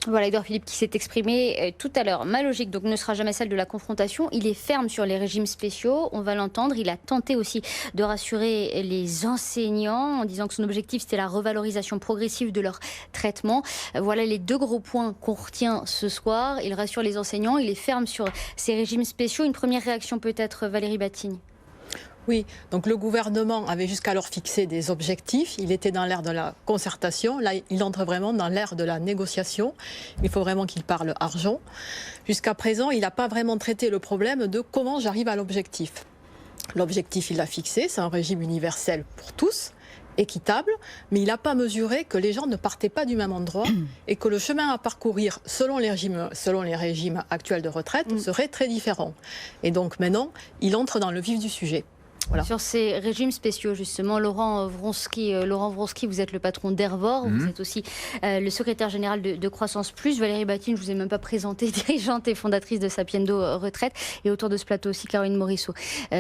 Voilà, Édouard Philippe qui s'est exprimé tout à l'heure. Ma logique donc ne sera jamais celle de la confrontation. Il est ferme sur les régimes spéciaux, on va l'entendre. Il a tenté aussi de rassurer les enseignants en disant que son objectif c'était la revalorisation progressive de leur traitement. Voilà les deux gros points qu'on retient ce soir. Il rassure les enseignants, il est ferme sur ces régimes spéciaux. Une première réaction peut-être, Valérie Batigny. Oui, donc le gouvernement avait jusqu'alors fixé des objectifs. Il était dans l'ère de la concertation. Là, il entre vraiment dans l'ère de la négociation. Il faut vraiment qu'il parle argent. Jusqu'à présent, il n'a pas vraiment traité le problème de comment j'arrive à l'objectif. L'objectif, il l'a fixé, c'est un régime universel pour tous, équitable, mais il n'a pas mesuré que les gens ne partaient pas du même endroit et que le chemin à parcourir selon les régimes actuels de retraite serait très différent. Et donc maintenant, il entre dans le vif du sujet. Voilà. Sur ces régimes spéciaux, justement, Laurent Wronski, vous êtes le patron d'Hervor, vous êtes aussi le secrétaire général de Croissance Plus. Valérie Batigny, je ne vous ai même pas présenté, dirigeante et fondatrice de Sapiendo Retraite. Et autour de ce plateau aussi, Caroline Morisseau,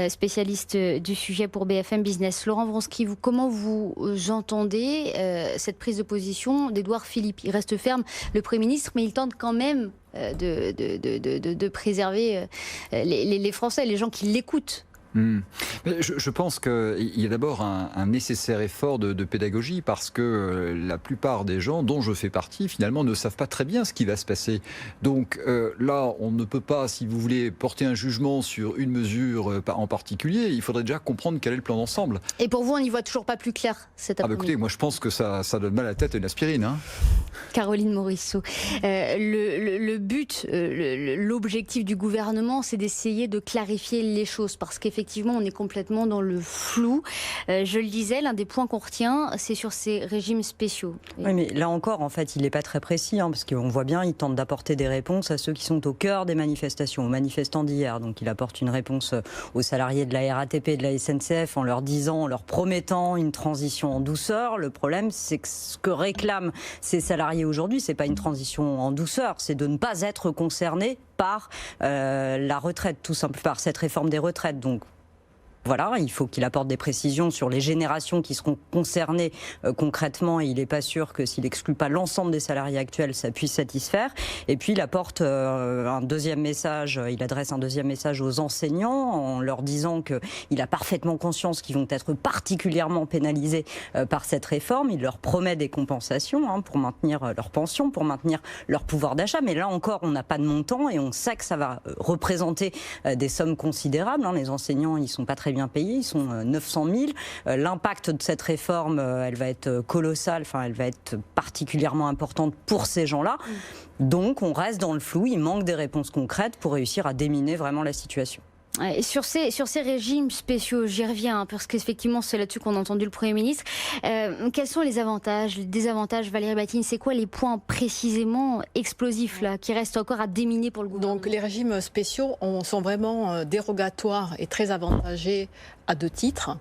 spécialiste du sujet pour BFM Business. Laurent Wronski, comment vous entendez cette prise de position d'Édouard Philippe? Il reste ferme, le Premier ministre, mais il tente quand même de préserver les Français, les gens qui l'écoutent. Mais je pense qu'il y a d'abord un nécessaire effort de pédagogie parce que la plupart des gens, dont je fais partie, finalement ne savent pas très bien ce qui va se passer. Donc là, on ne peut pas, si vous voulez, porter un jugement sur une mesure en particulier. Il faudrait déjà comprendre quel est le plan d'ensemble. Et pour vous, on n'y voit toujours pas plus clair cet après-midi? Écoutez, moi je pense que ça donne mal à la tête à une aspirine. Caroline Morisseau, le but, l'objectif du gouvernement, c'est d'essayer de clarifier les choses parce qu'effectivement, on est complètement dans le flou. Je le disais, l'un des points qu'on retient, c'est sur ces régimes spéciaux. Oui, mais là encore, en fait, il n'est pas très précis, parce qu'on voit bien, il tente d'apporter des réponses à ceux qui sont au cœur des manifestations, aux manifestants d'hier. Donc il apporte une réponse aux salariés de la RATP et de la SNCF en leur disant, en leur promettant une transition en douceur. Le problème, c'est que ce que réclament ces salariés aujourd'hui, c'est pas une transition en douceur, c'est de ne pas être concernés par la retraite, tout simplement, par cette réforme des retraites. Donc voilà, il faut qu'il apporte des précisions sur les générations qui seront concernées concrètement et il n'est pas sûr que s'il n'exclut pas l'ensemble des salariés actuels, ça puisse satisfaire. Et puis il apporte un deuxième message, il adresse un deuxième message aux enseignants en leur disant qu'il a parfaitement conscience qu'ils vont être particulièrement pénalisés par cette réforme. Il leur promet des compensations pour maintenir leur pension, pour maintenir leur pouvoir d'achat. Mais là encore, on n'a pas de montant et on sait que ça va représenter des sommes considérables. Les enseignants, ils ne sont pas très bien payés, ils sont 900 000. L'impact de cette réforme, elle va être colossale, elle va être particulièrement importante pour ces gens-là. Donc on reste dans le flou, il manque des réponses concrètes pour réussir à déminer vraiment la situation. Et sur ces régimes spéciaux, j'y reviens, parce qu'effectivement, c'est là-dessus qu'on a entendu le Premier ministre. Quels sont les avantages, les désavantages, Valérie Batigny? C'est quoi les points précisément explosifs là, qui restent encore à déminer pour le gouvernement? Donc les régimes spéciaux sont vraiment dérogatoires et très avantagés à deux titres.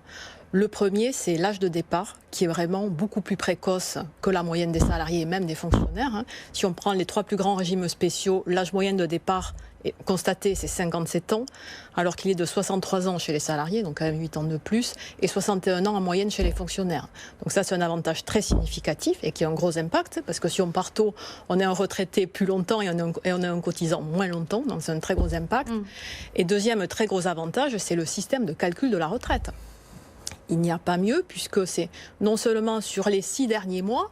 Le premier, c'est l'âge de départ, qui est vraiment beaucoup plus précoce que la moyenne des salariés et même des fonctionnaires. Si on prend les trois plus grands régimes spéciaux, l'âge moyen de départ constaté, c'est 57 ans, alors qu'il est de 63 ans chez les salariés, donc quand même 8 ans de plus, et 61 ans en moyenne chez les fonctionnaires. Donc ça, c'est un avantage très significatif et qui a un gros impact, parce que si on part tôt, on est un retraité plus longtemps et on est un cotisant moins longtemps, donc c'est un très gros impact. Et deuxième très gros avantage, c'est le système de calcul de la retraite. Il n'y a pas mieux, puisque c'est non seulement sur les 6 derniers mois,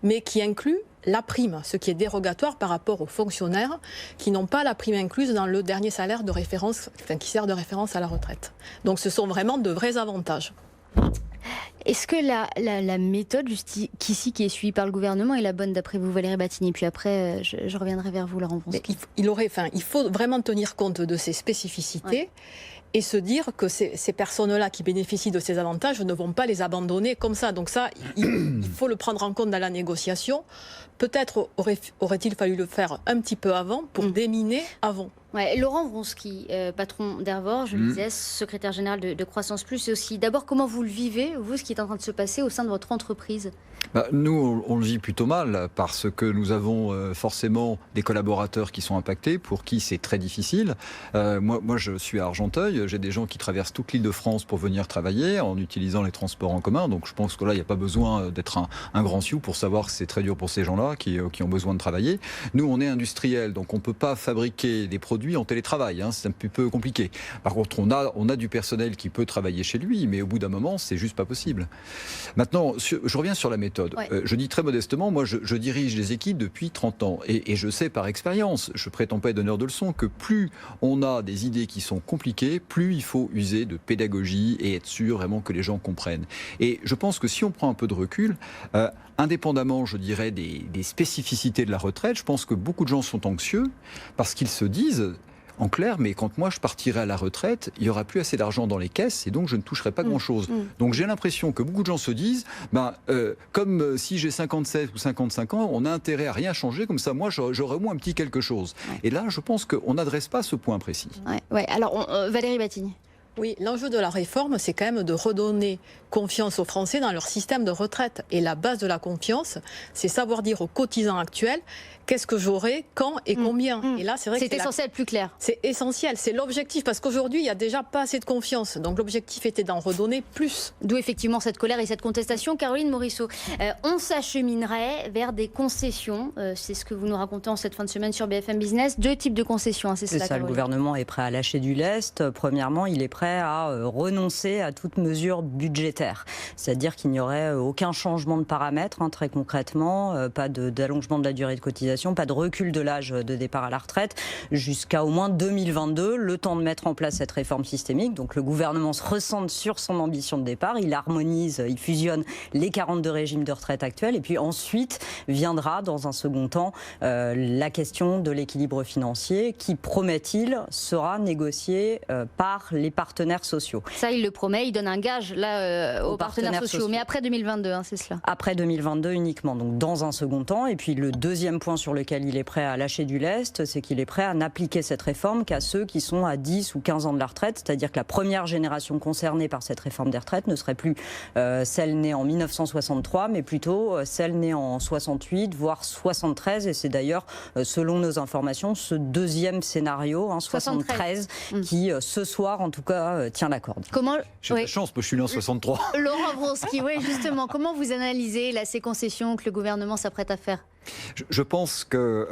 mais qui inclut la prime, ce qui est dérogatoire par rapport aux fonctionnaires qui n'ont pas la prime incluse dans le dernier salaire de référence, qui sert de référence à la retraite. Donc ce sont vraiment de vrais avantages. Est-ce que la méthode jusqu'ici qui est suivie par le gouvernement est la bonne d'après vous, Valérie Batigny? Puis après, je reviendrai vers vous, Laurent Wronski. Il faut vraiment tenir compte de ces spécificités et se dire que ces personnes-là qui bénéficient de ces avantages ne vont pas les abandonner comme ça. Donc ça, il faut le prendre en compte dans la négociation. Peut-être aurait-il fallu le faire un petit peu avant pour déminer avant. Ouais, Laurent Wronski, patron d'Hervor, je le disais, secrétaire général de Croissance Plus, et aussi d'abord comment vous le vivez, vous, ce qui est en train de se passer au sein de votre entreprise? Nous, on le vit plutôt mal parce que nous avons forcément des collaborateurs qui sont impactés, pour qui c'est très difficile. Moi, je suis à Argenteuil, j'ai des gens qui traversent toute l'île de France pour venir travailler en utilisant les transports en commun. Donc je pense que là, il n'y a pas besoin d'être un grand sioux pour savoir que c'est très dur pour ces gens-là qui ont besoin de travailler. Nous, on est industriels, donc on ne peut pas fabriquer des produits en télétravail. C'est un petit peu compliqué. Par contre, on a du personnel qui peut travailler chez lui, mais au bout d'un moment, c'est juste pas possible. Maintenant, je reviens sur la méthode. Ouais. Je dis très modestement, moi je dirige des équipes depuis 30 ans et je sais par expérience, je prétends pas être donneur de leçons, que plus on a des idées qui sont compliquées, plus il faut user de pédagogie et être sûr vraiment que les gens comprennent. Et je pense que si on prend un peu de recul, indépendamment, je dirais, des spécificités de la retraite, je pense que beaucoup de gens sont anxieux parce qu'ils se disent... En clair, mais quand moi je partirai à la retraite, il n'y aura plus assez d'argent dans les caisses et donc je ne toucherai pas grand-chose. Donc j'ai l'impression que beaucoup de gens se disent, comme si j'ai 57 ou 55 ans, on a intérêt à rien changer, comme ça moi j'aurai au moins un petit quelque chose. Ouais. Et là, je pense qu'on n'adresse pas ce point précis. Ouais. Alors, Valérie Batigne. Oui, l'enjeu de la réforme, c'est quand même de redonner confiance aux Français dans leur système de retraite. Et la base de la confiance, c'est savoir dire aux cotisants actuels qu'est-ce que j'aurai, quand et combien. Et là, c'est vrai que c'est essentiel, plus clair. C'est essentiel, c'est l'objectif, parce qu'aujourd'hui, il n'y a déjà pas assez de confiance. Donc l'objectif était d'en redonner plus. D'où effectivement cette colère et cette contestation. Caroline Morisseau, on s'acheminerait vers des concessions. C'est ce que vous nous racontez en cette fin de semaine sur BFM Business. 2 types de concessions, c'est ça, le gouvernement est prêt à lâcher du lest. Premièrement, il est prêt à renoncer à toute mesure budgétaire. C'est-à-dire qu'il n'y aurait aucun changement de paramètres, très concrètement, pas d'allongement de la durée de cotisation, pas de recul de l'âge de départ à la retraite, jusqu'à au moins 2022, le temps de mettre en place cette réforme systémique. Donc le gouvernement se recentre sur son ambition de départ, il harmonise, il fusionne les 42 régimes de retraite actuels, et puis ensuite viendra, dans un second temps, la question de l'équilibre financier qui, promet-il, sera négocié par les partenaires sociaux. Ça, il le promet, il donne un gage là aux partenaires sociaux. Mais après 2022, c'est cela. Après 2022 uniquement, donc dans un second temps. Et puis le deuxième point sur lequel il est prêt à lâcher du lest, c'est qu'il est prêt à n'appliquer cette réforme qu'à ceux qui sont à 10 ou 15 ans de la retraite, c'est-à-dire que la première génération concernée par cette réforme des retraites ne serait plus celle née en 1963, mais plutôt celle née en 68, voire 73, et c'est d'ailleurs, selon nos informations, ce deuxième scénario, 73, qui, ce soir, en tout cas, tient la corde. J'ai de la chance, moi je suis né en 63. Laurent Wronski, oui, justement, comment vous analysez ces concessions que le gouvernement s'apprête à faire ? Je pense que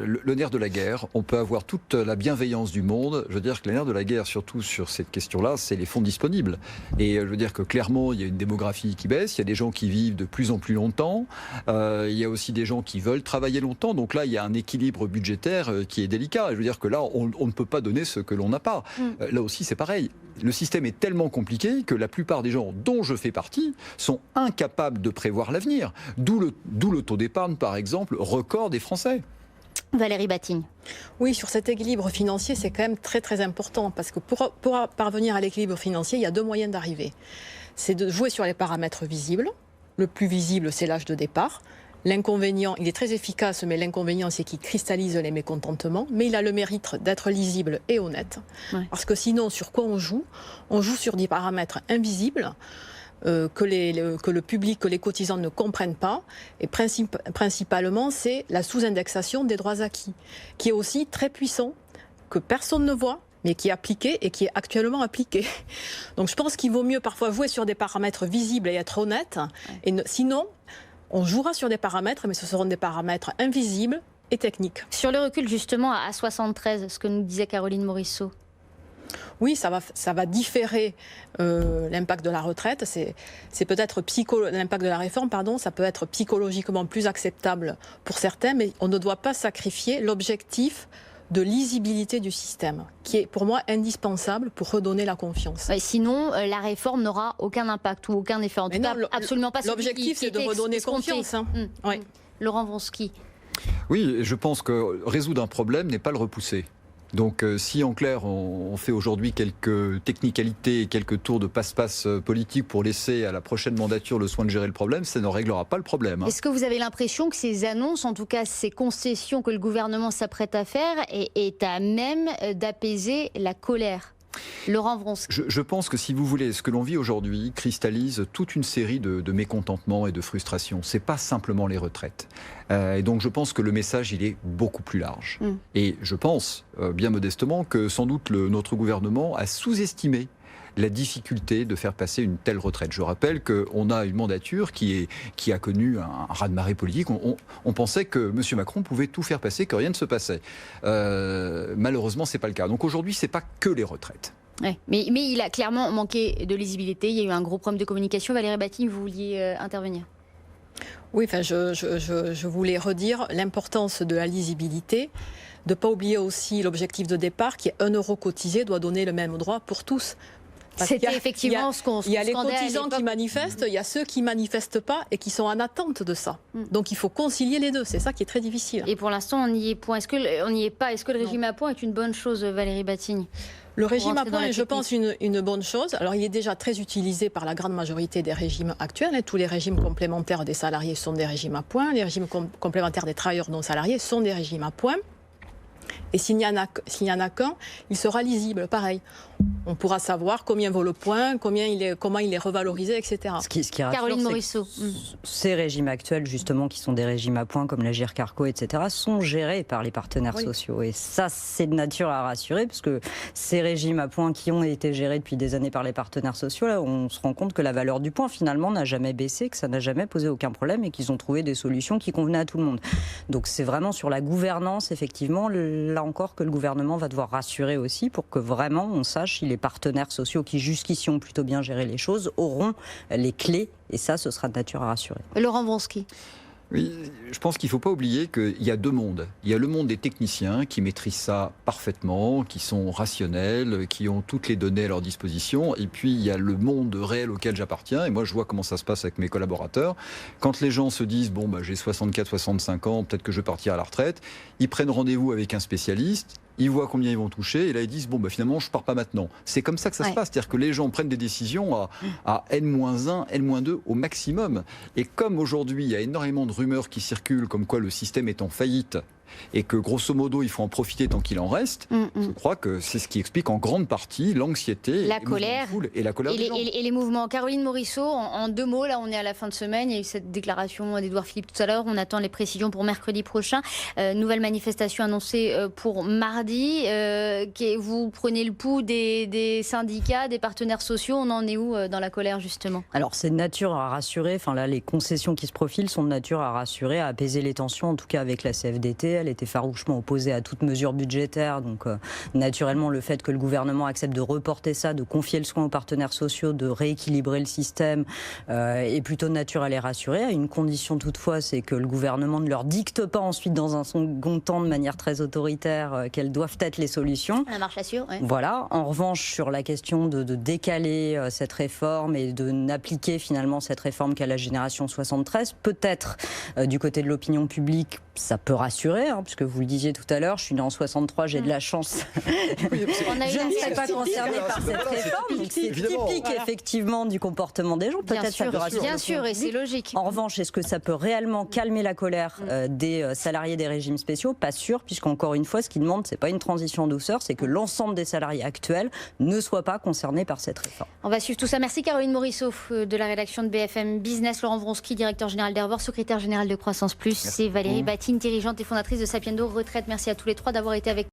le nerf de la guerre, on peut avoir toute la bienveillance du monde. Je veux dire que le nerf de la guerre, surtout sur cette question-là, c'est les fonds disponibles. Et je veux dire que clairement, il y a une démographie qui baisse, il y a des gens qui vivent de plus en plus longtemps, il y a aussi des gens qui veulent travailler longtemps. Donc là, il y a un équilibre budgétaire qui est délicat. Et je veux dire que là, on ne peut pas donner ce que l'on n'a pas. Là aussi, c'est pareil. Le système est tellement compliqué que la plupart des gens dont je fais partie sont incapables de prévoir l'avenir. D'où le taux d'épargne, par exemple, record des Français. Valérie Batigne. Oui, sur cet équilibre financier, c'est quand même très très important parce que pour parvenir à l'équilibre financier, il y a 2 moyens d'arriver. C'est de jouer sur les paramètres visibles. Le plus visible, c'est l'âge de départ. L'inconvénient, il est très efficace, mais l'inconvénient, c'est qu'il cristallise les mécontentements. Mais il a le mérite d'être lisible et honnête. Ouais. Parce que sinon, sur quoi on joue ? On joue sur des paramètres invisibles. Que le public, que les cotisants ne comprennent pas. Et principalement, c'est la sous-indexation des droits acquis, qui est aussi très puissant, que personne ne voit, mais qui est appliqué et qui est actuellement appliqué. Donc je pense qu'il vaut mieux parfois jouer sur des paramètres visibles et être honnête. Et sinon, on jouera sur des paramètres, mais ce seront des paramètres invisibles et techniques. Sur le recul justement à 73, ce que nous disait Caroline Morisseau. Oui, ça va différer l'impact de la retraite. C'est peut-être l'impact de la réforme, ça peut être psychologiquement plus acceptable pour certains, mais on ne doit pas sacrifier l'objectif de lisibilité du système, qui est pour moi indispensable pour redonner la confiance. Sinon, la réforme n'aura aucun impact ou aucun effet. En tout cas, absolument pas. L'objectif, c'est de redonner confiance. Oui. Laurent Wronski. Oui, je pense que résoudre un problème n'est pas le repousser. Donc si en clair on fait aujourd'hui quelques technicalités et quelques tours de passe-passe politique pour laisser à la prochaine mandature le soin de gérer le problème, ça ne réglera pas le problème. Est-ce que vous avez l'impression que ces annonces, en tout cas ces concessions que le gouvernement s'apprête à faire, est à même d'apaiser la colère ? Laurent Vronsky. Je pense que si vous voulez, ce que l'on vit aujourd'hui cristallise toute une série de mécontentements et de frustrations. C'est pas simplement les retraites. Et donc je pense que le message, il est beaucoup plus large. Et je pense, bien modestement, que sans doute notre gouvernement a sous-estimé la difficulté de faire passer une telle retraite. Je rappelle qu'on a une mandature qui a connu un raz-de-marée politique. On pensait que M. Macron pouvait tout faire passer, que rien ne se passait. Malheureusement, ce n'est pas le cas. Donc aujourd'hui, ce n'est pas que les retraites. Ouais, mais il a clairement manqué de lisibilité. Il y a eu un gros problème de communication. Valérie Batigne, vous vouliez intervenir ? Oui, enfin, je voulais redire l'importance de la lisibilité, de ne pas oublier aussi l'objectif de départ qui est 1 euro cotisé doit donner le même droit pour tous. C'était effectivement ce qu'on Il y a les cotisants qui manifestent, il y a ceux qui ne manifestent pas et qui sont en attente de ça. Donc il faut concilier les deux, c'est ça qui est très difficile. Et pour l'instant, on n'y est point. Est-ce que le régime à points est une bonne chose, Valérie Batigne ? Le régime à points est, je pense, une bonne chose. Alors, il est déjà très utilisé par la grande majorité des régimes actuels. Tous les régimes complémentaires des salariés sont des régimes à points. Les régimes complémentaires des travailleurs non salariés sont des régimes à points. Et s'il n'y en a qu'un, il sera lisible, pareil. On pourra savoir combien vaut le point, comment il est revalorisé, etc. Ce qui rassure, Caroline Morisseau. Ces régimes actuels, justement, qui sont des régimes à points, comme l'Agirc Arrco, etc., sont gérés par les partenaires sociaux. Et ça, c'est de nature à rassurer, parce que ces régimes à points qui ont été gérés depuis des années par les partenaires sociaux, là, on se rend compte que la valeur du point, finalement, n'a jamais baissé, que ça n'a jamais posé aucun problème et qu'ils ont trouvé des solutions qui convenaient à tout le monde. Donc c'est vraiment sur la gouvernance, effectivement, là encore, que le gouvernement va devoir rassurer aussi pour que vraiment on sache si les partenaires sociaux qui jusqu'ici ont plutôt bien géré les choses auront les clés, et ça, ce sera de nature à rassurer. Laurent Vronsky. Oui, je pense qu'il ne faut pas oublier qu'il y a deux mondes. Il y a le monde des techniciens qui maîtrisent ça parfaitement, qui sont rationnels, qui ont toutes les données à leur disposition. Et puis il y a le monde réel auquel j'appartiens. Et moi, je vois comment ça se passe avec mes collaborateurs. Quand les gens se disent, bon, j'ai 64, 65 ans, peut-être que je vais partir à la retraite, ils prennent rendez-vous avec un spécialiste. Ils voient combien ils vont toucher et là ils disent finalement je pars pas maintenant. C'est comme ça que ça se passe, c'est-à-dire que les gens prennent des décisions à N-1, N-2 au maximum. Et comme aujourd'hui il y a énormément de rumeurs qui circulent comme quoi le système est en faillite et que grosso modo il faut en profiter tant qu'il en reste, je crois que c'est ce qui explique en grande partie l'anxiété, la colère et la colère des gens. Et les mouvements. Caroline Morisseau, en 2 mots, là on est à la fin de semaine, il y a eu cette déclaration d'Édouard Philippe tout à l'heure, on attend les précisions pour mercredi prochain, nouvelle manifestation annoncée pour mardi, vous prenez le pouls des syndicats, des partenaires sociaux, on en est où dans la colère justement ? Alors c'est de nature à rassurer, là les concessions qui se profilent sont de nature à rassurer, à apaiser les tensions, en tout cas avec la CFDT. Elle était farouchement opposée à toute mesure budgétaire. Donc, naturellement, le fait que le gouvernement accepte de reporter ça, de confier le soin aux partenaires sociaux, de rééquilibrer le système, est plutôt de nature à les rassurer. À une condition toutefois, c'est que le gouvernement ne leur dicte pas ensuite, dans un second temps, de manière très autoritaire, quelles doivent être les solutions. La marche à suivre, oui. Voilà. En revanche, sur la question de décaler cette réforme et de n'appliquer finalement cette réforme qu'à la génération 73, peut-être du côté de l'opinion publique, ça peut rassurer, puisque vous le disiez tout à l'heure, je suis née en 63, j'ai de la chance. Je ne suis pas concernée par cette réforme, donc c'est typique effectivement du comportement des gens. Peut-être ça peut rassurer. Bien sûr, et c'est logique. En revanche, est-ce que ça peut réellement calmer la colère des salariés des régimes spéciaux ? Pas sûr, puisqu'encore une fois, ce qu'ils demandent, c'est pas une transition en douceur, c'est que l'ensemble des salariés actuels ne soient pas concernés par cette réforme. On va suivre tout ça. Merci Caroline Morisseau de la rédaction de BFM Business, Laurent Vronsky, directeur général d'Hervor, secrétaire général de Croissance Plus, et Valérie Batigne, dirigeante et fondatrice de Sapiendo Retraite. Merci à tous les trois d'avoir été avec nous.